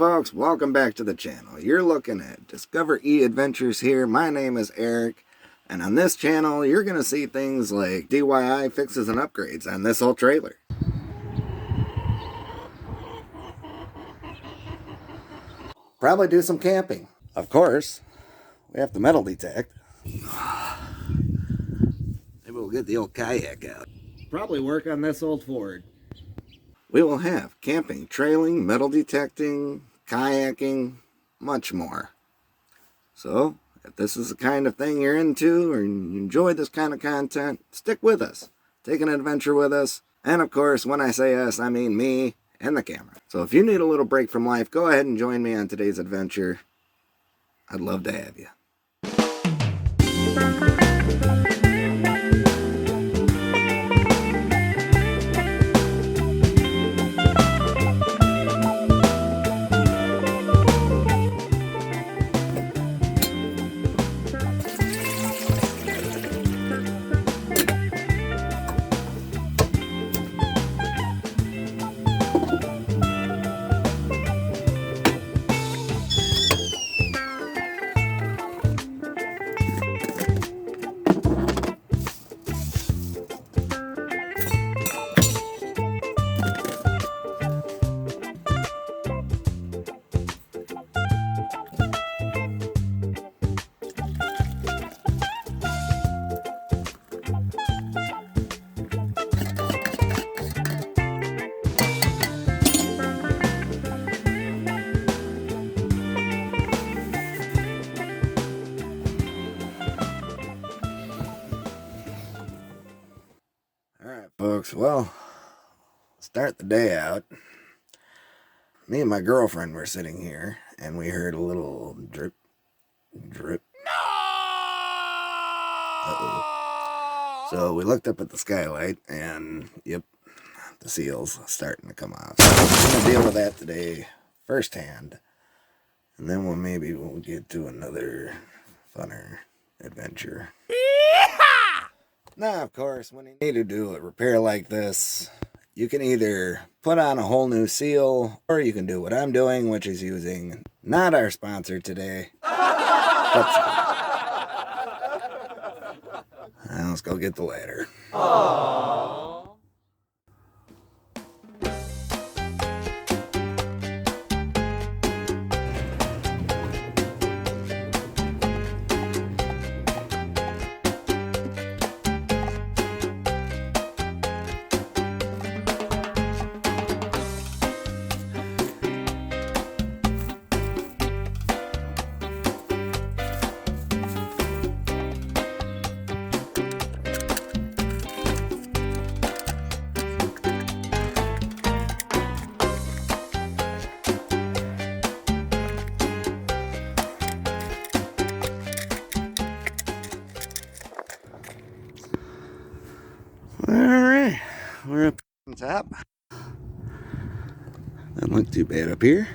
folks, welcome back to the channel. You're looking at Discover E-Adventures here. My name is Eric, and on this channel you're going to see things like DIY fixes and upgrades on this old trailer. Probably do some camping. Of course, we have to metal detect. Maybe we'll get the old kayak out. Probably work on this old Ford. We will have camping, trailing, metal detecting, kayaking, much more. So, if this is the kind of thing you're into or you enjoy this kind of content, stick with us. Take an adventure with us. And of course, when I say us, I mean me and the camera. So if you need a little break from life, go ahead and join me on today's adventure. I'd love to have you. Folks, well, start the day out. Me and my girlfriend were sitting here and we heard a little drip, drip. No! Uh-oh. So we looked up at the skylight and yep, the seal's starting to come off. So I'm going to deal with that today firsthand. And then we'll get to another funner adventure. Now, of course, when you need to do a repair like this, you can either put on a whole new seal, or you can do what I'm doing, which is using not our sponsor today. Let's go get the ladder. Aww. Alright, we're up on top. Doesn't look too bad up here.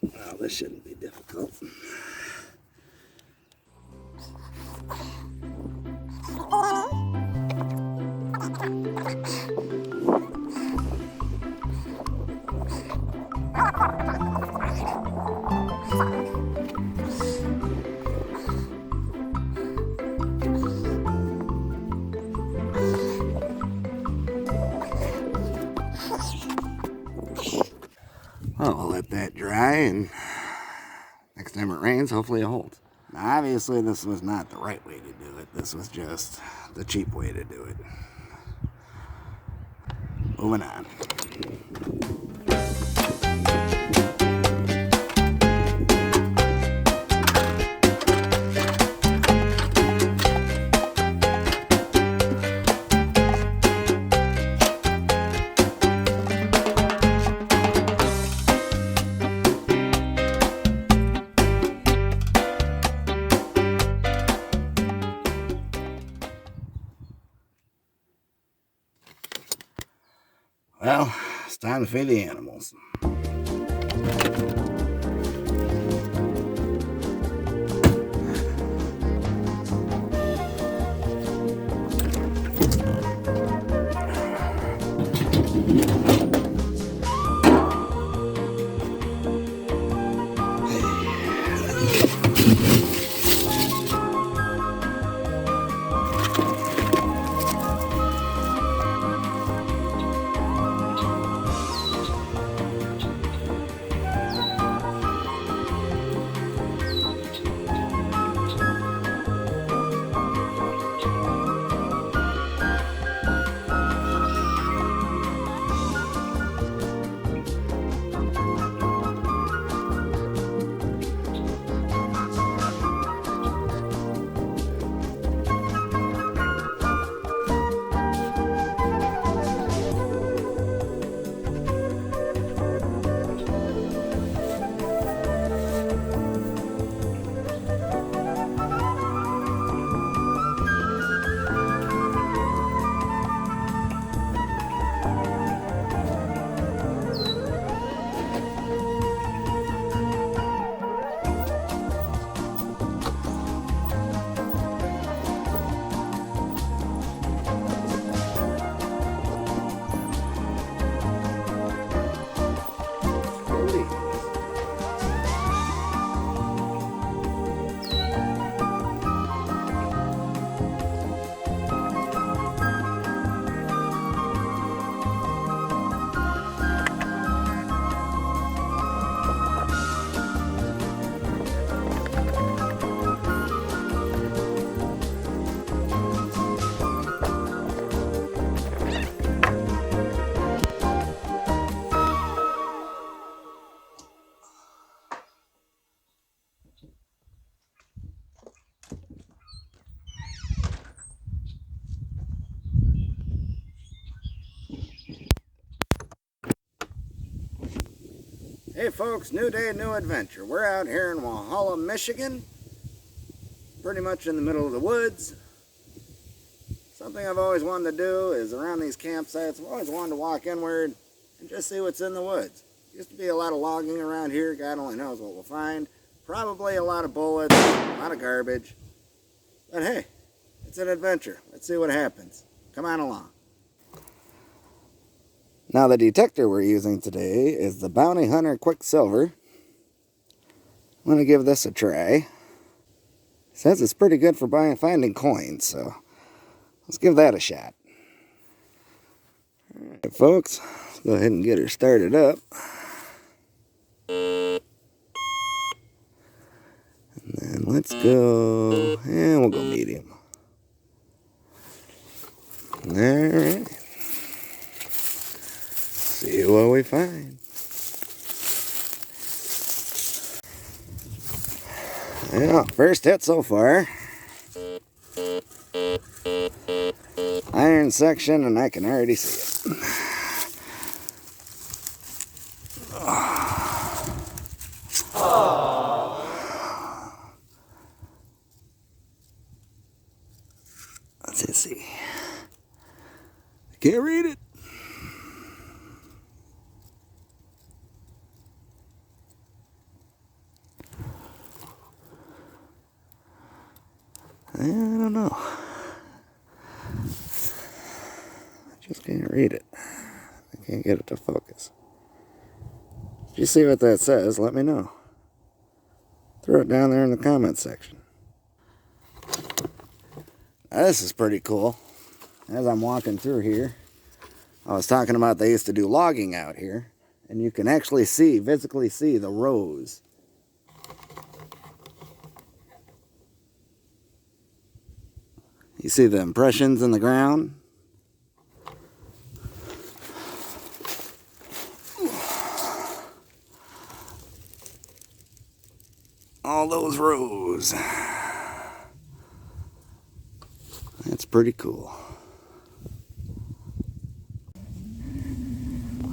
Well, this shouldn't be difficult. Well, we'll let that dry, and next time it rains, hopefully it holds. Now, obviously, this was not the right way to do it. This was just the cheap way to do it. Moving on. Well, it's time to feed the animals. Hey folks, new day, new adventure. We're out here in Walhalla, Michigan, pretty much in the middle of the woods. Something I've always wanted to do is around these campsites, I've always wanted to walk inward and just see what's in the woods. Used to be a lot of logging around here, God only knows what we'll find. Probably a lot of bullets, a lot of garbage. But hey, it's an adventure. Let's see what happens. Come on along. Now the detector we're using today is the Bounty Hunter Quicksilver. I'm going to give this a try. It says it's pretty good for finding coins, so let's give that a shot. Alright folks, let's go ahead and get her started up. And then let's go, and we'll go medium. Alright. See what we find. Yeah, first hit so far. Iron section, and I can already see it. Let's see. I can't read it. I don't know. I just can't read it. I can't get it to focus. If you see what that says, let me know. Throw it down there in the comments section. Now, this is pretty cool. As I'm walking through here, I was talking about they used to do logging out here, and you can actually see, physically see the rows. You see the impressions in the ground? All those rows. That's pretty cool.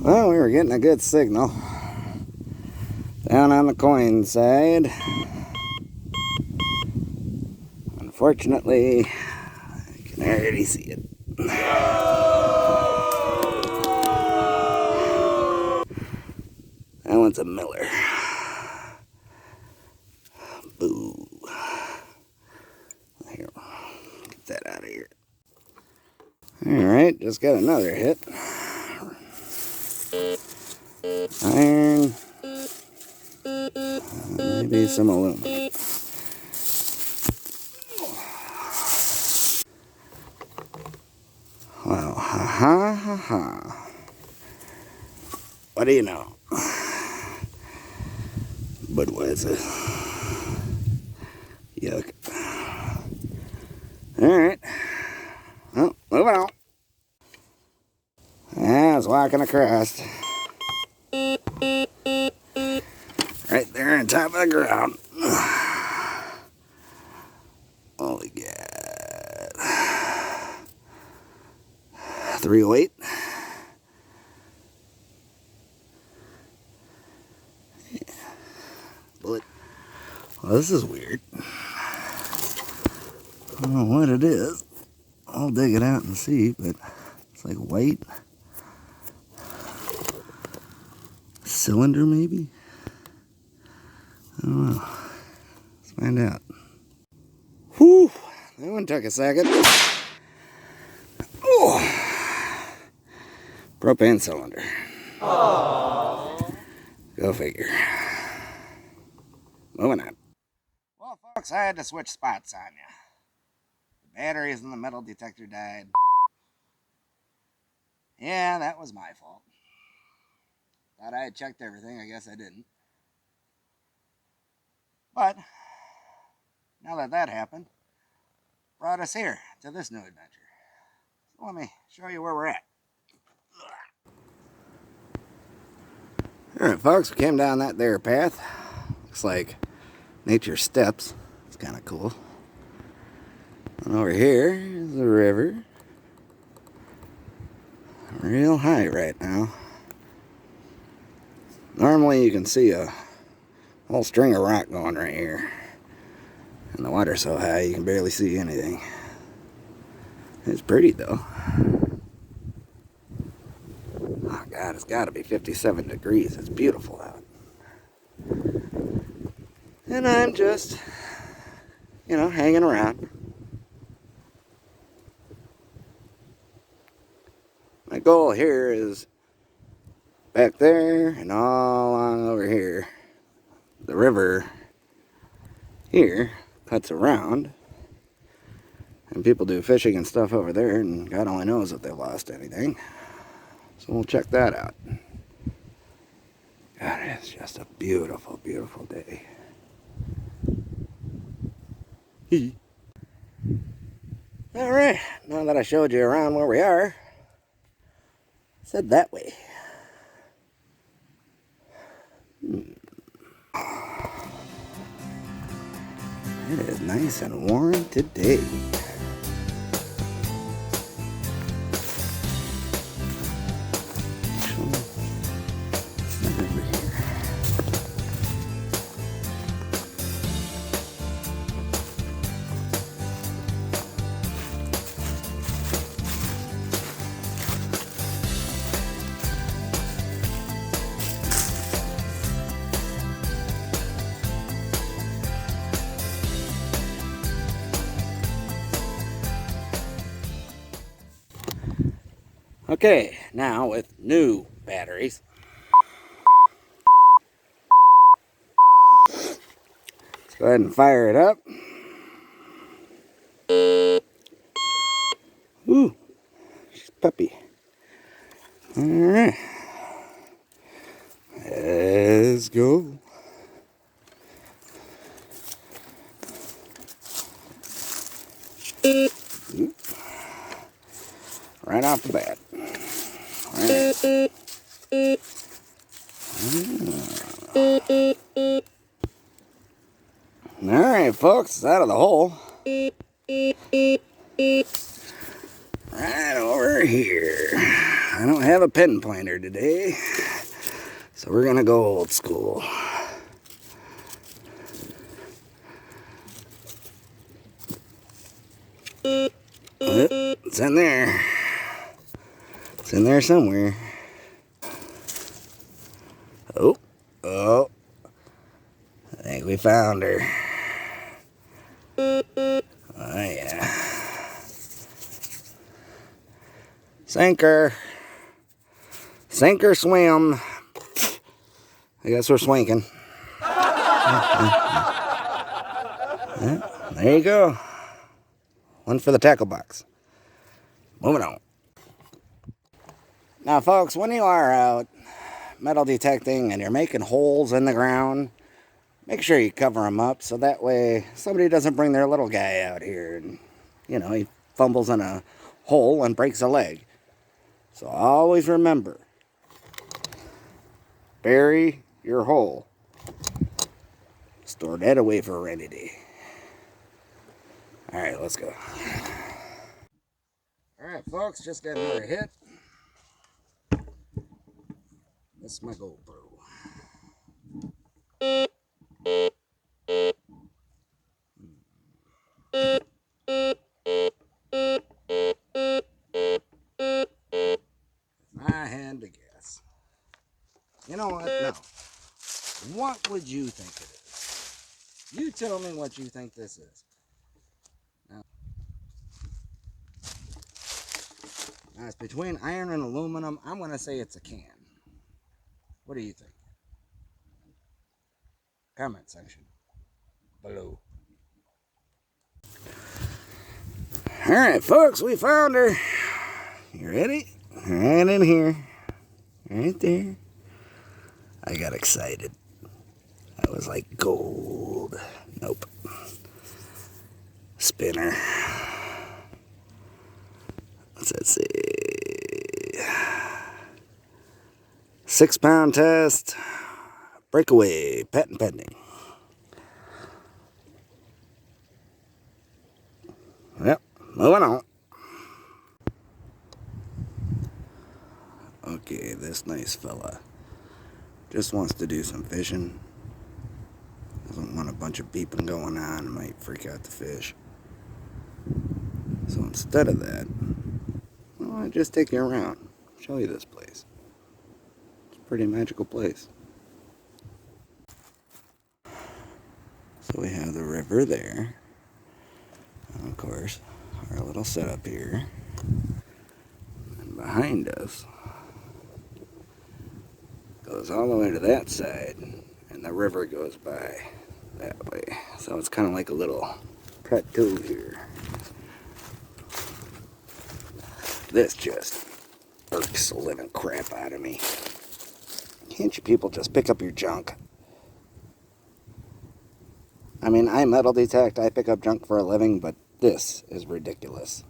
Well, we were getting a good signal. Down on the coin side. Unfortunately, I can already see it. That one's a Miller. Boo. Here, get that out of here. Alright, just got another hit. Iron. Maybe some aluminum. Well, ha. What do you know? Budweiser. Yuck. Alright. Well, moving on. I was walking across. Right there on top of the ground. Holy God. 308. Bullet. Well, this is weird. I don't know what it is. I'll dig it out and see, but it's like white. Cylinder, maybe? I don't know. Let's find out. Whew! That one took a second. Oh! Propane cylinder. Aww. Go figure. Moving on. Well, folks, I had to switch spots on you. The batteries in the metal detector died. Yeah, that was my fault. Thought I had checked everything. I guess I didn't. But now that that happened, brought us here to this new adventure. So let me show you where we're at. Alright folks, we came down that there path. Looks like nature's steps. It's kind of cool. And over here is the river. Real high right now. Normally you can see a whole string of rock going right here. And the water's so high you can barely see anything. It's pretty though. Oh God, it's got to be 57 degrees. It's beautiful out. And I'm just, hanging around. My goal here is back there and all along over here. The river here cuts around. And people do fishing and stuff over there, and God only knows if they lost anything. So we'll check that out. God, it's just a beautiful, beautiful day. Alright, now that I showed you around where we are, let's head that way. It is nice and warm today. Okay, now with new batteries. Let's go ahead and fire it up. Ooh, she's puppy. Alright. Let's go. Right off the bat. Alright, folks, it's out of the hole. Right over here. I don't have a pen pointer today, so we're gonna go old school. It's in there. It's in there somewhere. Oh. I think we found her. Oh, yeah. Sink her. Sink or swim. I guess we're swinking. There you go. One for the tackle box. Moving on. Now, folks, when you are out metal detecting and you're making holes in the ground, make sure you cover them up so that way somebody doesn't bring their little guy out here and, he fumbles in a hole and breaks a leg. So always remember, bury your hole. Store that away for a rainy day. All right, let's go. All right, folks, just got another hit. This is my GoPro. I had to guess. You know what? No. What would you think it is? You tell me what you think this is. Now it's between iron and aluminum. I'm going to say it's a can. What do you think? Comment section below. Alright, folks, we found her. You ready? Right in here. Right there. I got excited. I was like, gold. Nope. Spinner. What's that say? 6-pound test. Breakaway. Patent pending. Yep. Moving on. Okay, this nice fella Just wants to do some fishing. Doesn't want a bunch of beeping going on. It might freak out the fish. So instead of that, well, I'll just take you around. Show you this place. It's a pretty magical place. So we have the river there. And of course, our little setup here. And behind us goes all the way to that side. And the river goes by that way. So it's kind of like a little plateau here. This just irks the living crap out of me. Can't you people just pick up your junk? I mean, I metal detect, I pick up junk for a living, but this is ridiculous.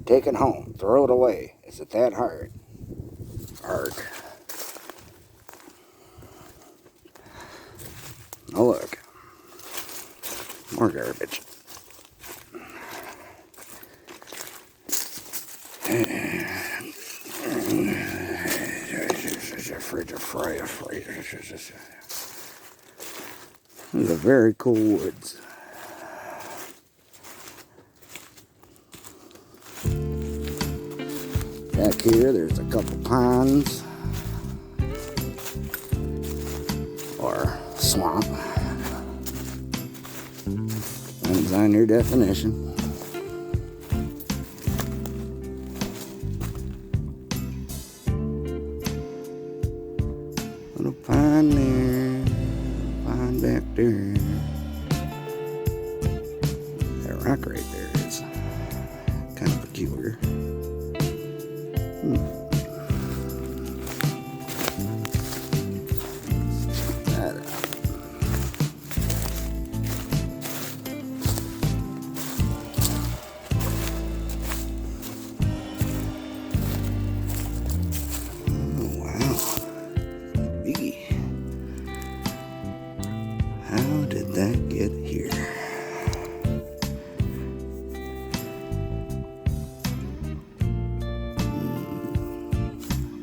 Take it home, throw it away. Is it that hard? Arg. Oh, look. More garbage. These are very cool woods. Back here, there's a couple ponds. Or swamp. Depends on your definition. Little pond there, pond back there. That rock right there is kind of peculiar. Check that out. Oh, wow. Biggie. How did that get here?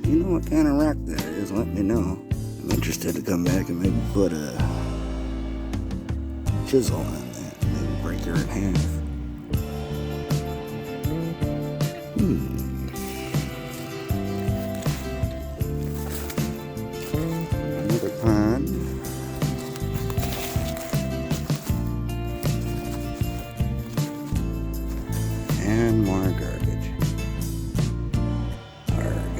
You know what kind of rock that is, let me know. I'm interested to come back and maybe put a chisel on that. Maybe break her in half. Another pond. And more garbage. Arg.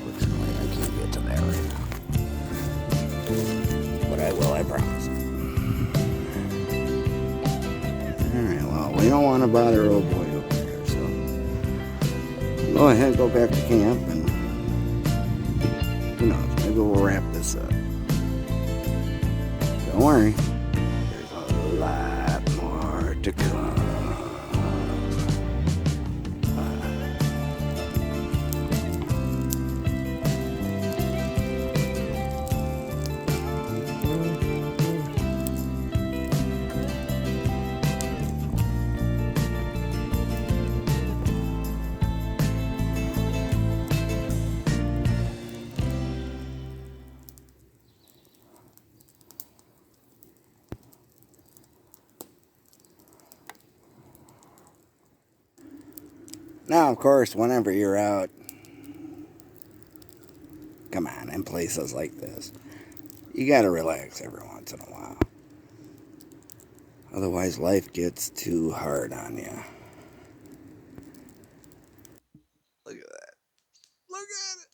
Looks like I can't get to that right now. But I will, I promise. Alright, well, we don't want to bother old boy over here, so go ahead, go back to camp, and who knows, maybe we'll wrap this up. Don't worry, there's a lot more to come. Now, of course, whenever you're out, come on, in places like this, you gotta relax every once in a while. Otherwise, life gets too hard on you. Look at that. Look at it.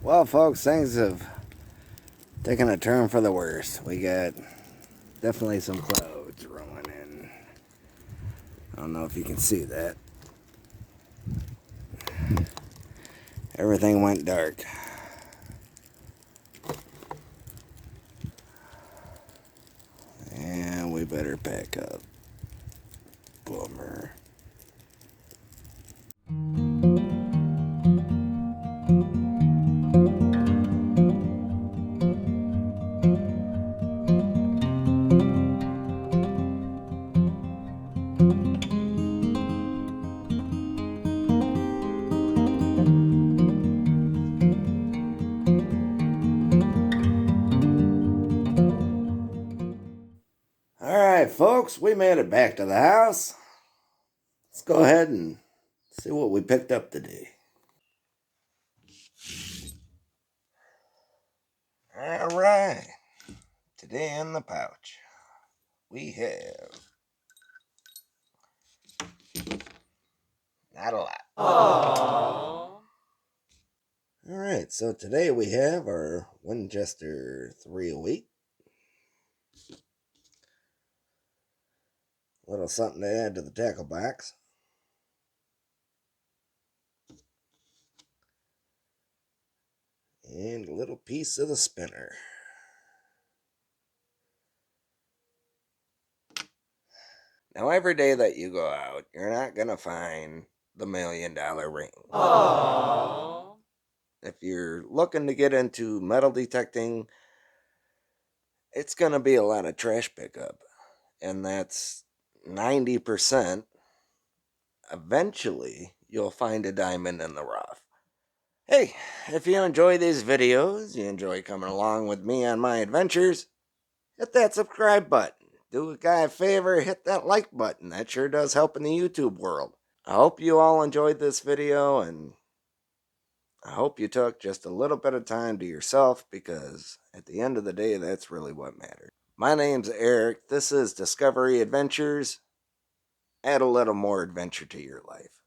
Well, folks, things have taken a turn for the worse. We got definitely some clouds rolling in. I don't know if you can see that. Everything went dark. And we better pack up. Bummer. folks, we made it back to the house. Let's go ahead and see what we picked up today. All right. Today in the pouch, we have not a lot. Aww. All right, so today we have our Winchester 308. A little something to add to the tackle box. And a little piece of the spinner. Now, every day that you go out, you're not going to find the $1 million ring. Aww. If you're looking to get into metal detecting, it's going to be a lot of trash pickup. And that's 90%. Eventually, you'll find a diamond in the rough. Hey, if you enjoy these videos, you enjoy coming along with me on my adventures, hit that subscribe button. Do a guy a favor, hit that like button. That sure does help in the YouTube world. I hope you all enjoyed this video, and I hope you took just a little bit of time to yourself, because at the end of the day, that's really what matters. My name's Eric. This is Discovery Adventures. Add a little more adventure to your life.